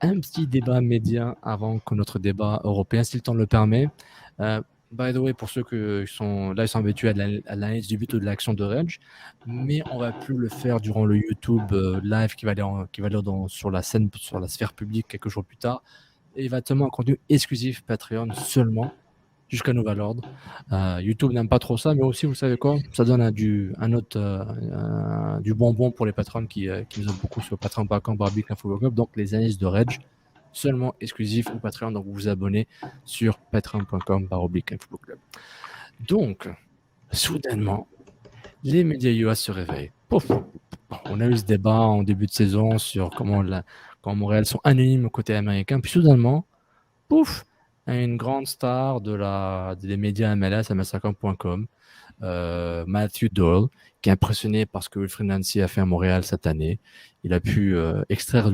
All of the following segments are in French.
Un petit débat média avant que notre débat européen, si le temps le permet. By the way, pour ceux qui sont là, ils sont habitués à l'analyse du but ou de l'action de Reg, mais on va plus le faire durant le YouTube live qui va aller sur la scène, sur la sphère publique quelques jours plus tard. Et il va être seulement un contenu exclusif Patreon seulement jusqu'à nouvel ordre. YouTube n'aime pas trop ça, mais aussi, vous savez quoi, ça donne du bonbon pour les patrons qui nous aident beaucoup sur patreon.com Barbie Football Club. Donc, les analyses de Reg, seulement exclusif au Patreon. Donc, vous vous abonnez sur patreon.com Barbie Football Club. Donc, soudainement, les médias US se réveillent. Pouf. On a eu ce débat en début de saison sur comment Montréal sont anonymes côté américain. Puis soudainement, pouf, une grande star des médias MLS, mls50.com, Matthew Doyle, qui est impressionné par ce que Wilfried Nancy a fait à Montréal cette année. Il a pu extraire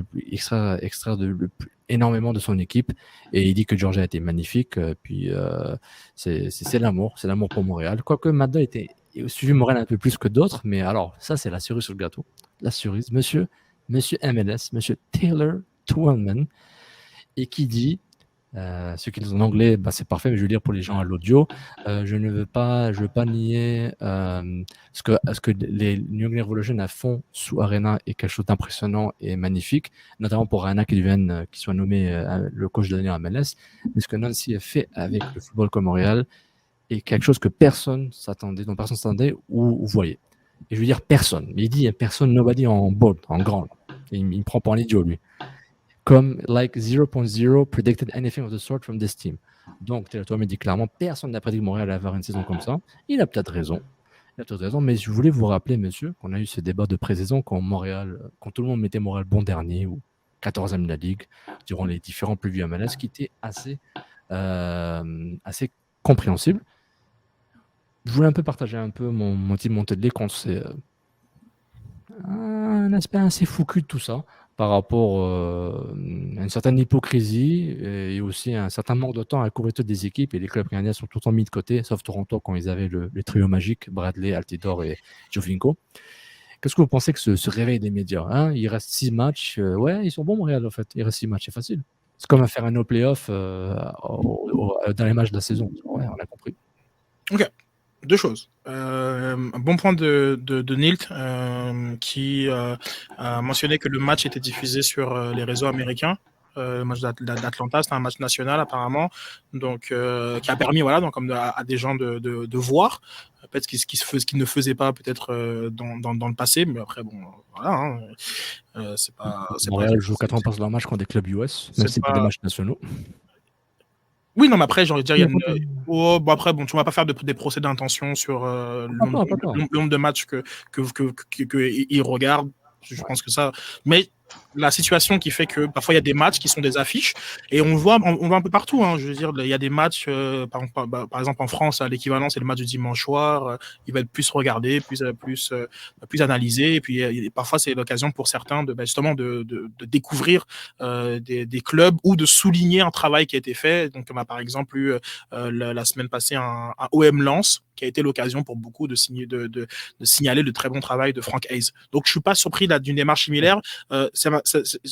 énormément de son équipe et il dit que Georgia a été magnifique. Puis c'est l'amour pour Montréal. Quoique Matt Doyle était suivi Montréal un peu plus que d'autres, mais alors ça c'est la cerise sur le gâteau. La cerise, monsieur MLS, monsieur Taylor Twellman, et qui dit ce qu'ils ont en anglais, c'est parfait, mais je veux dire pour les gens à l'audio, je veux pas nier ce que les New England Revolution font sous Arena est quelque chose d'impressionnant et magnifique, notamment pour Arena qui soit nommé le coach de l'année à MLS, mais ce que Nancy a fait avec le football comme Montréal est quelque chose que personne s'attendait, dont personne s'attendait ou voyait. Et je veux dire personne, mais il dit personne, nobody en bold, en grand. Il me prend pour un idiot, lui. Comme like 0.0 predicted anything of the sort from this team. Donc, Taylor me dit clairement, personne n'a prédit que Montréal allait avoir une saison comme ça. Il a peut-être raison. Mais je voulais vous rappeler, monsieur, qu'on a eu ce débat de pré-saison quand tout le monde mettait Montréal bon dernier ou 14e de la Ligue durant les différents previews MLS, qui était assez compréhensible. Je voulais un peu partager mon petit montée de lait contre un aspect assez foucu de tout ça par rapport à une certaine hypocrisie et aussi un certain manque de temps à la couverture des équipes. Et les clubs canadiens sont tout le temps mis de côté, sauf Toronto quand ils avaient le trio magique, Bradley, Altidore et Jovinko. Qu'est-ce que vous pensez que ce réveil des médias, hein? Il reste 6 matchs. Ouais, ils sont bons, Montréal, en fait. Il reste 6 matchs, c'est facile. C'est comme à faire un no-playoff dans les matchs de la saison. Ouais, on a compris. Ok. Deux choses. Un bon point de Nilt qui a mentionné que le match était diffusé sur les réseaux américains. Le match d'Atlanta, c'était un match national apparemment, donc qui a permis donc comme à des gens de voir peut-être ce qu'ils ne faisaient pas peut-être dans le passé, mais après bon voilà. C'est pas. Montréal joue 80% de leur match contre des clubs US, même si c'est pas des matchs nationaux. Oui, non, mais après, j'ai envie de dire, il y a une... après, bon, tu ne vas pas faire des procès d'intention sur le nombre de matchs qu'ils regardent. Je pense que ça... Mais la situation qui fait que parfois, il y a des matchs qui sont des affiches et on voit un peu partout. Hein, je veux dire, il y a des matchs, par exemple, en France, l'équivalent, c'est le match du dimanche soir. Il va être plus regardé, plus analysé. Et puis, parfois, c'est l'occasion pour certains justement de découvrir des clubs ou de souligner un travail qui a été fait. Donc, on a par exemple eu la semaine passée un OM Lens qui a été l'occasion pour beaucoup de signaler le très bon travail de Frank Hayes. Donc, je ne suis pas surpris d'une démarche similaire,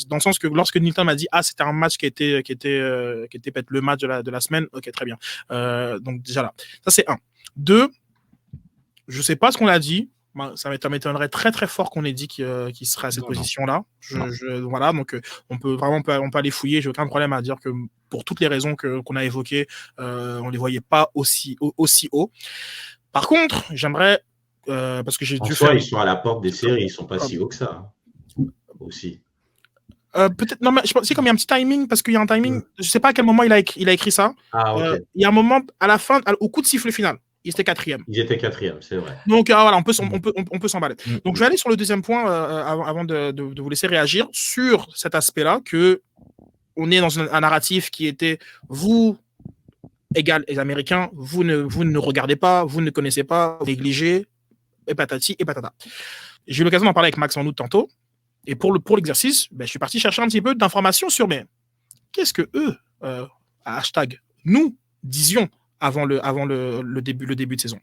dans le sens que lorsque Nilton m'a dit c'était un match qui était peut-être le match de la semaine, ok, très bien. Donc, déjà là, ça c'est un. Deux, je ne sais pas ce qu'on a dit. Ça m'étonnerait très très fort qu'on ait dit qu'il serait à cette position-là. Voilà, donc on peut aller fouiller. J'ai aucun problème à dire que pour toutes les raisons qu'on a évoquées, on les voyait pas aussi haut. Par contre, j'aimerais parce que j'ai dû faire. Ils sont à la porte des séries, ils sont pas si hauts que ça aussi. Peut-être non, mais je pense comme il y a un petit timing parce qu'il y a un timing. Je sais pas à quel moment il a écrit ça. Okay. Il y a un moment à la fin, au coup de sifflet final. Ils étaient quatrième. C'est vrai. Donc voilà, on peut s'emballer. Donc je vais aller sur le deuxième point avant de vous laisser réagir sur cet aspect-là que on est dans un narratif qui était vous égal les Américains, vous ne regardez pas, vous ne connaissez pas, vous négligez et patati et patata. J'ai eu l'occasion d'en parler avec Max en août tantôt. Et pour l'exercice, je suis parti chercher un petit peu d'informations sur qu'est-ce que eux, hashtag nous disions avant le début de saison.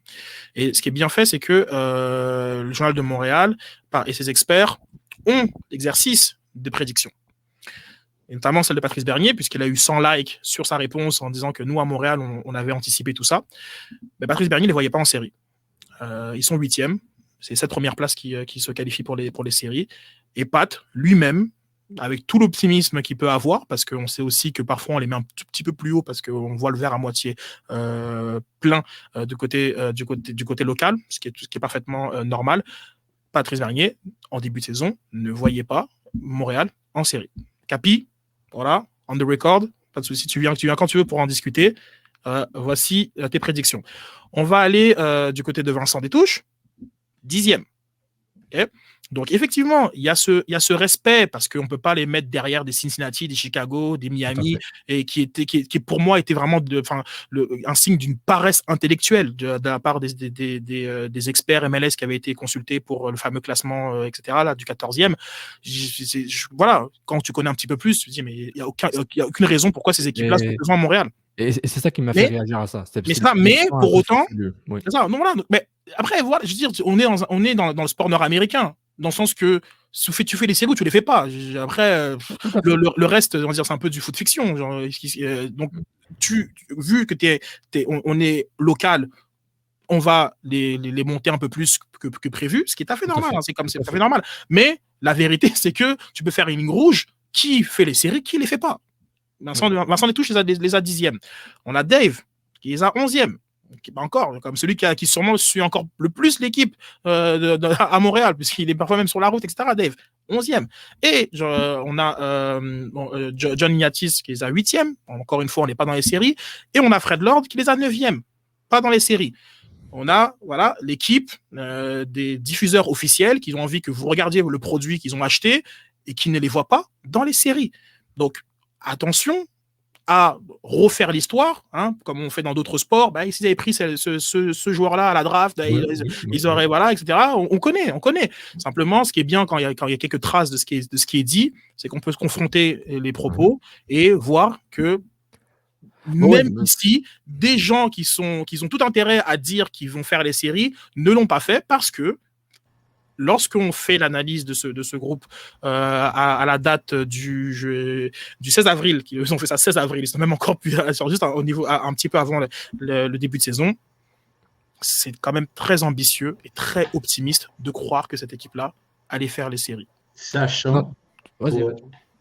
Et ce qui est bien fait, c'est que le Journal de Montréal et ses experts ont l'exercice de prédiction. et notamment celle de Patrice Bernier, puisqu'il a eu 100 likes sur sa réponse en disant que nous, à Montréal, on avait anticipé tout ça. Mais Patrice Bernier ne les voyait pas en série. Ils sont 8e. C'est cette première place qui se qualifie pour les séries. Et Pat, lui-même, avec tout l'optimisme qu'il peut avoir, parce qu'on sait aussi que parfois on les met un tout petit peu plus haut, parce qu'on voit le verre à moitié plein du côté local, ce qui est parfaitement normal. Patrice Bernier, en début de saison, ne voyait pas Montréal en série. Capi, voilà, on the record, pas de souci, tu viens quand tu veux pour en discuter. Voici tes prédictions. On va aller du côté de Vincent Détouche, 10e. Okay. Donc, effectivement, il y a ce respect parce qu'on ne peut pas les mettre derrière des Cincinnati, des Chicago, des Miami, et qui pour moi était vraiment un signe d'une paresse intellectuelle de la part des experts MLS qui avaient été consultés pour le fameux classement, etc., là, du 14e. Voilà, quand tu connais un petit peu plus, tu te dis, mais il n'y a aucune raison pourquoi ces équipes-là sont devant Montréal. Et c'est ça qui m'a fait réagir à ça. Mais pour autant, c'est ça. Non, voilà. Mais après, voilà, je veux dire, on est dans le sport nord-américain, dans le sens que tu fais les séries ou tu les fais pas. Après, le reste, on va dire, c'est un peu du foot fiction. Genre, donc, vu que on est local, on va les monter un peu plus que prévu, ce qui est tout à fait normal. Hein, c'est tout à fait normal. Mais la vérité, c'est que tu peux faire une ligne rouge. Qui fait les séries, qui les fait pas? Vincent Détouche les a 10e. On a Dave qui les a 11e. Encore, comme celui qui sûrement suit encore le plus l'équipe à Montréal, puisqu'il est parfois même sur la route, etc. Dave, 11e. Et on a John Ignatis qui les a 8e. Encore une fois, on n'est pas dans les séries. Et on a Fred Lord qui les a 9e. Pas dans les séries. On a l'équipe des diffuseurs officiels qui ont envie que vous regardiez le produit qu'ils ont acheté et qui ne les voient pas dans les séries. Donc, attention à refaire l'histoire, hein, comme on fait dans d'autres sports. S'ils avaient pris ce joueur-là à la draft, ils auraient, voilà, etc. On connaît. Simplement, ce qui est bien quand il y a quelques traces de ce qui est dit, c'est qu'on peut se confronter les propos et voir que même ici, des gens qui ont tout intérêt à dire qu'ils vont faire les séries ne l'ont pas fait parce que lorsqu'on fait l'analyse de ce groupe à la date du 16 avril, ils ont fait ça 16 avril, ils sont même encore plus juste au niveau un petit peu avant le début de saison, c'est quand même très ambitieux et très optimiste de croire que cette équipe-là allait faire les séries. Sachant,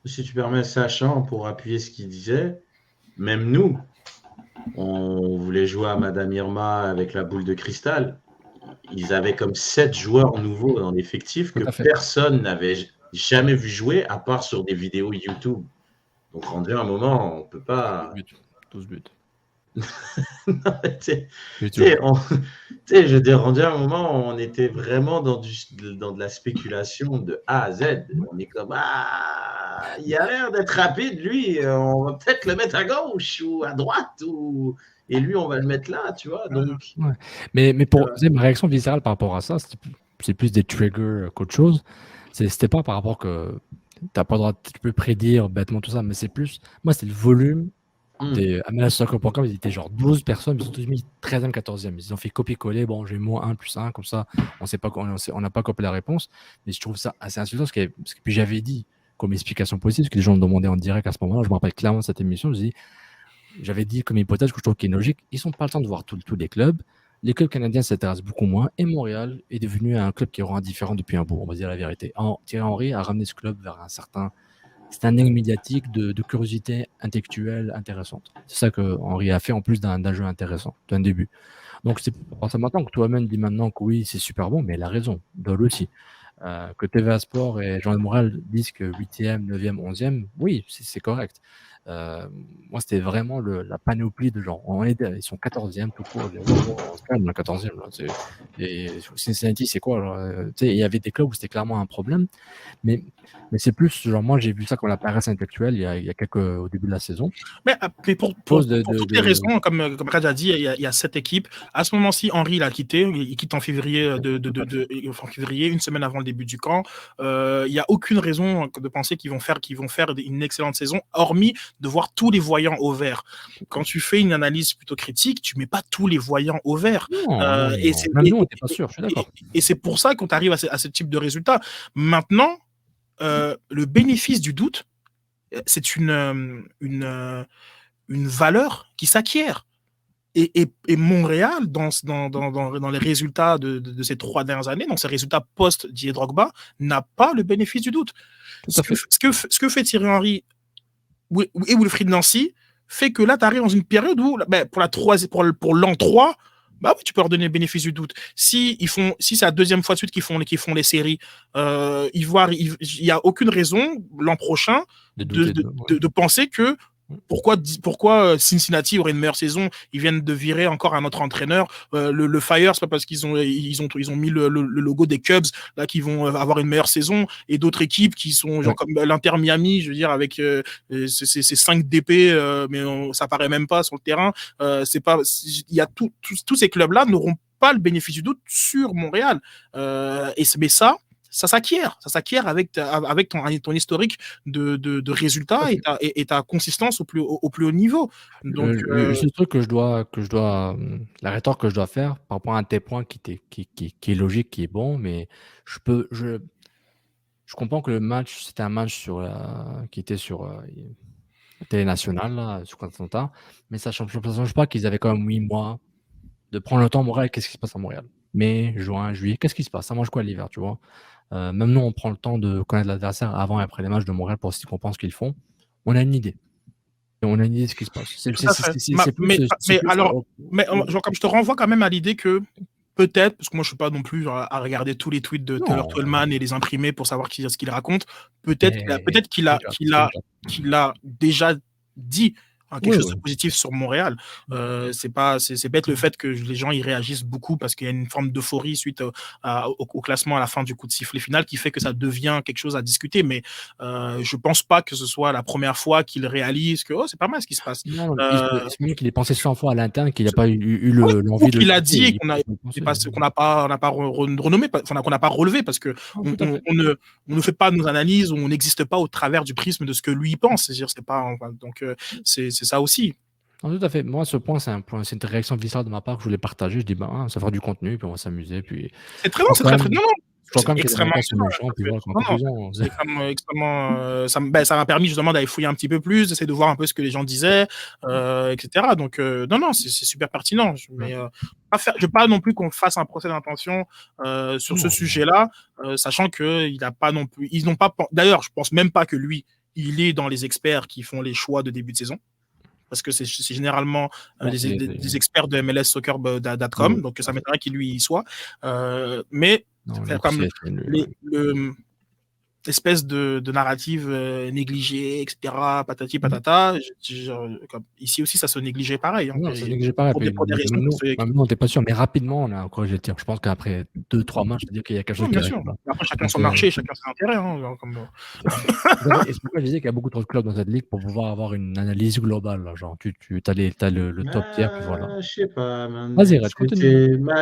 si tu permets, pour appuyer ce qu'il disait, même nous, on voulait jouer à Madame Irma avec la boule de cristal. Ils avaient comme 7 joueurs nouveaux dans l'effectif que personne n'avait jamais vu jouer, à part sur des vidéos YouTube. Donc, rendu à un moment, on ne peut pas... 12 buts. Je veux dire, rendu à un moment, on était vraiment dans de la spéculation de A à Z. On est comme, il a l'air d'être rapide, lui. On va peut-être le mettre à gauche ou à droite et lui, on va le mettre là, tu vois. Donc, mais pour ma réaction viscérale par rapport à ça, c'est plus des triggers qu'autre chose. C'était pas par rapport que t'as pas le droit, tu peux prédire bêtement tout ça, mais c'est plus, moi, c'est le volume des MLS.com, ils étaient genre 12 personnes, ils ont tous mis 13e, 14e. Ils ont fait copier-coller, bon, j'ai moins 1 plus 1, comme ça, on n'a pas copié la réponse, mais je trouve ça assez insultant, parce que puis j'avais dit comme explication possible, parce que les gens me demandaient en direct à ce moment-là, je me rappelle clairement de cette émission, j'avais dit comme hypothèse que je trouve qu'il est logique, ils n'ont pas le temps de voir tous les clubs. Les clubs canadiens s'intéressent beaucoup moins et Montréal est devenu un club qui est indifférent depuis un bout, on va dire la vérité. Thierry Henry a ramené ce club vers un certain standing médiatique de curiosité intellectuelle intéressante. C'est ça que Henry a fait en plus d'un jeu intéressant, d'un début. Donc c'est pour ça maintenant que toi-même dis maintenant que oui, c'est super bon, mais il a raison, Dole aussi. Que TVA Sport et Journal de Montréal disent que 8e, 9e, 11e, oui, c'est correct. Moi, c'était vraiment la panoplie de gens. Ils sont 14e, tout court. On se calme, 14e. Là, et Cincinnati, c'est quoi? Il y avait des clubs où c'était clairement un problème. Mais c'est plus, genre, moi, j'ai vu ça comme la paresse intellectuelle il y a au début de la saison. Mais pour toutes les raisons, comme Raj a dit, il y a 7 équipes. À ce moment-ci, Henry l'a quitté. Il quitte en février, une semaine avant le début du camp. Il n'y a aucune raison de penser qu'ils vont faire une excellente saison, hormis de voir tous les voyants au vert. Quand tu fais une analyse plutôt critique, tu mets pas tous les voyants au vert. Même nous, on n'était pas sûr, je suis d'accord. Et c'est pour ça qu'on arrive à ce type de résultat. Maintenant, le bénéfice du doute, c'est une valeur qui s'acquiert. Et Montréal, dans les résultats de ces 3 dernières années, dans ces résultats post-Didier Drogba, n'a pas le bénéfice du doute. Ce que fait Thierry Henry et Wilfried Nancy fait que là, tu arrives dans une période où, pour l'an 3, bah oui, tu peux leur donner le bénéfice du doute. Si c'est la deuxième fois de suite qu'ils font les séries, il n'y a aucune raison l'an prochain de penser que pourquoi Cincinnati aurait une meilleure saison. Ils viennent de virer encore un autre entraîneur. Le Fire, c'est pas parce qu'ils ont mis le logo des Cubs là qu'ils vont avoir une meilleure saison, et d'autres équipes qui sont genre comme l'Inter Miami, je veux dire, avec ces 5 DP, mais ça paraît même pas sur le terrain. Il y a tous ces clubs là n'auront pas le bénéfice du doute sur Montréal, mais ça s'acquiert avec ton historique de résultats et ta consistance au plus haut niveau. Donc, le truc que je dois, la rétorque que je dois faire par rapport à un tes points qui est logique, qui est bon, mais je comprends que le match, c'était un match qui était sur la télé nationale, là, sur Continental, mais ça ne change pas qu'ils avaient quand même 8 mois de prendre le temps. Montréal, qu'est-ce qui se passe à Montréal? Mai, juin, juillet, qu'est-ce qui se passe? Ça mange quoi l'hiver, tu vois? Même nous, on prend le temps de connaître l'adversaire avant et après les matchs de Montréal pour qu'on pense qu'ils font. On a une idée. Et on a une idée de ce qui se passe. Comme je te renvoie quand même à l'idée que peut-être, parce que moi je ne suis pas non plus à regarder tous les tweets de Taylor Twellman et les imprimer pour savoir ce qu'il raconte, peut-être qu'il a déjà dit quelque chose de positif sur Montréal. C'est bête le fait que les gens y réagissent beaucoup parce qu'il y a une forme d'euphorie suite au classement à la fin du coup de sifflet final qui fait que ça devient quelque chose à discuter, mais je pense pas que ce soit la première fois qu'il réalise que c'est pas mal ce qui se passe. C'est mieux qu'il ait pensé 100 fois à l'interne, qu'il n'a pas eu l'envie de... Il a dit et qu'on n'a pas renommé, qu'on n'a pas relevé, parce que on ne fait pas nos analyses, on n'existe pas au travers du prisme de ce que lui pense. C'est pas, donc c'est ça aussi. Non, tout à fait. Moi, ce point, c'est une réaction viscérale de ma part que je voulais partager. Je dis, ça fera du contenu, puis on va s'amuser. Puis... C'est très bon, c'est très non. C'est extrêmement méchant, puis voilà, extrêmement, ça m'a permis justement d'aller fouiller un petit peu plus, d'essayer de voir un peu ce que les gens disaient, etc. Donc, non, c'est super pertinent. Mais je ne veux pas non plus qu'on fasse un procès d'intention sur ce sujet-là, sachant qu'ils n'ont pas non plus. Ils n'ont pas. D'ailleurs, je pense même pas que lui, il est dans les experts qui font les choix de début de saison, parce que c'est généralement des experts de MLS Soccer.com, donc ça m'étonnerait qu'il lui y soit. Mais comme l'espèce de narrative négligée, etc., patati patata, ici aussi ça se négligeait pareil. Ça se négligeait pareil. Pour des raisons. Nous, on n'était pas sûr, mais rapidement, on a encouragé le tir. Je pense qu'après 2-3 matchs, je veux dire qu'il y a quelque chose qui arrive. Après, chacun son marché, chacun ses intérêts. Et c'est pourquoi je disais qu'il y a beaucoup trop de clubs dans cette ligue pour pouvoir avoir une analyse globale. Là. Genre, tu as le top tier, puis voilà. Je sais pas, man. Vas-y,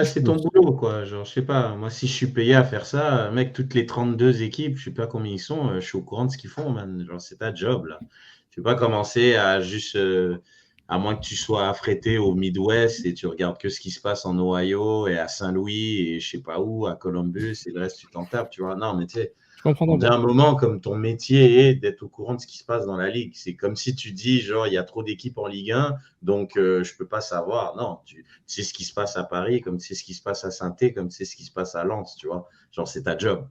c'est ton boulot, quoi. Genre, je sais pas. Moi, si je suis payé à faire ça, mec, toutes les 32 équipes, je sais pas combien ils sont, je suis au courant de ce qu'ils font, man. Genre, c'est ta job, là. Tu peux pas commencer à juste, à moins que tu sois affrété au Midwest et tu regardes que ce qui se passe en Ohio et à Saint-Louis et je sais pas où, à Columbus, et le reste, tu t'en tapes, tu vois. Non, mais tu sais, d'un moment, comme ton métier est d'être au courant de ce qui se passe dans la ligue. C'est comme si tu dis, genre, il y a trop d'équipes en Ligue 1, donc je peux pas savoir. Non, tu sais ce qui se passe à Paris, comme tu sais ce qui se passe à Saint-Étienne, comme tu sais ce qui se passe à Lens, tu vois. Genre, c'est ta job.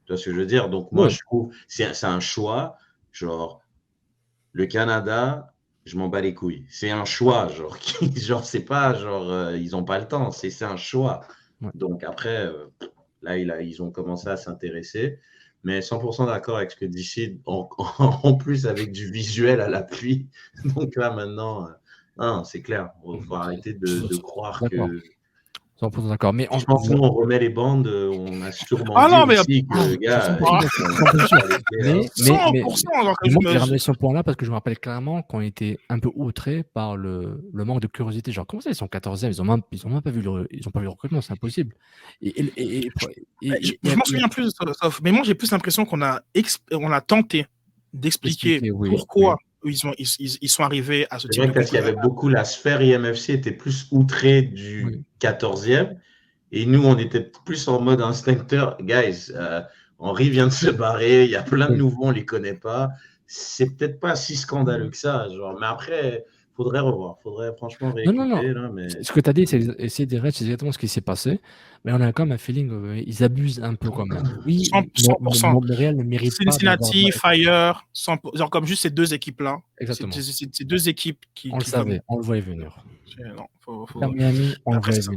Tu vois ce que je veux dire? Donc, moi, je trouve, c'est un choix. Genre, le Canada, je m'en bats les couilles. C'est un choix, genre, c'est pas, genre, ils ont pas le temps. C'est un choix. Ouais. Donc, après, là, ils ont commencé à s'intéresser. Mais 100% d'accord avec ce que dit en plus avec du visuel à l'appui. Donc là, maintenant, non, c'est clair. Il faut arrêter de croire que... 100% d'accord. Mais je pense que nous, on remet les bandes, on a sûrement dit aussi que le gars... Mais j'ai ramené ce point-là parce que je me rappelle clairement qu'on était un peu outrés par le manque de curiosité. Genre, comment ça, ils sont 14e, ils ont même pas vu le recrutement, c'est impossible. Je m'en souviens plus, mais moi, j'ai plus l'impression qu'on a tenté d'expliquer pourquoi... Ils sont arrivés à ce type de... Parce qu'il y avait beaucoup, la sphère IMFC était plus outrée du 14e, et nous, on était plus en mode instincteur. Guys, Henry vient de se barrer, il y a plein de nouveaux, on ne les connaît pas. c'est peut-être pas si scandaleux que ça. Genre. Mais après, faudrait revoir. Faudrait franchement réécouter. Non. Là, mais... Ce que tu as dit, c'est des Reds, c'est exactement ce qui s'est passé. Mais on a quand même un feeling, ils abusent un peu quand même. Oui, 100%. Montréal ne mérite pas. Cincinnati, Fire, genre comme juste ces deux équipes-là. Exactement. Ces deux équipes qui. On le savait, on le voyait venir. Non, Miami,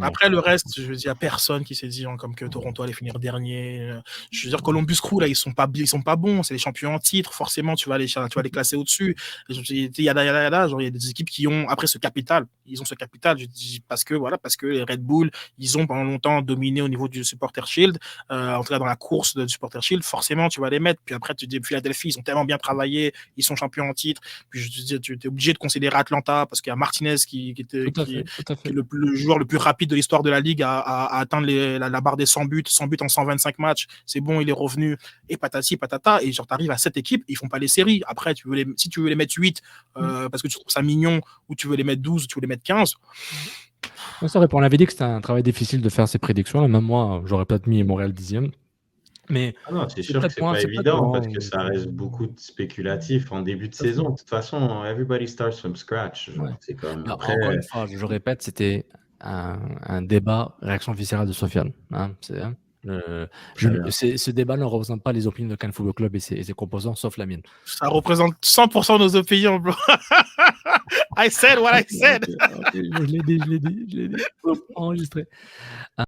après le reste, je veux dire, il n'y a personne qui s'est dit comme que Toronto allait finir dernier. Je veux dire, Columbus Crew, là, ils sont pas bons. C'est les champions en titre. Forcément, tu vas les classer au-dessus. Il y a des équipes qui ont, après ce capital, ils ont ce capital. Je dis parce que les Red Bull, ils ont pendant longtemps dominé au niveau du Supporter Shield, en tout cas dans la course de Supporter Shield. Forcément, tu vas les mettre. Puis après, tu dis Philadelphie, ils ont tellement bien travaillé, ils sont champions en titre. Puis je te dis, tu es obligé de considérer Atlanta parce qu'il y a Martinez qui est le joueur le plus rapide de l'histoire de la ligue à atteindre la barre des 100 buts en 125 matchs. C'est bon, il est revenu. Et patati, patata. Et genre, t'arrives à cette équipe, ils font pas les séries. Après, si tu veux les mettre 8 parce que tu trouves ça mignon, ou tu veux les mettre 12, ou tu veux les mettre 15. C'est vrai, on avait dit que c'était un travail difficile de faire ces prédictions. Même moi, j'aurais peut-être mis Montréal 10e. Mais c'est sûr que c'est pas évident parce que ça reste beaucoup de spéculatifs en début de saison. De toute façon, everybody starts from scratch. C'est comme après... Encore une fois, je répète, c'était un débat réaction viscérale de Sofiane. Ce débat ne représente pas les opinions de Cannes Football Club et ses composants, sauf la mienne. Ça représente 100% nos opinions, bro. I said what I said. Je l'ai dit. Enregistré.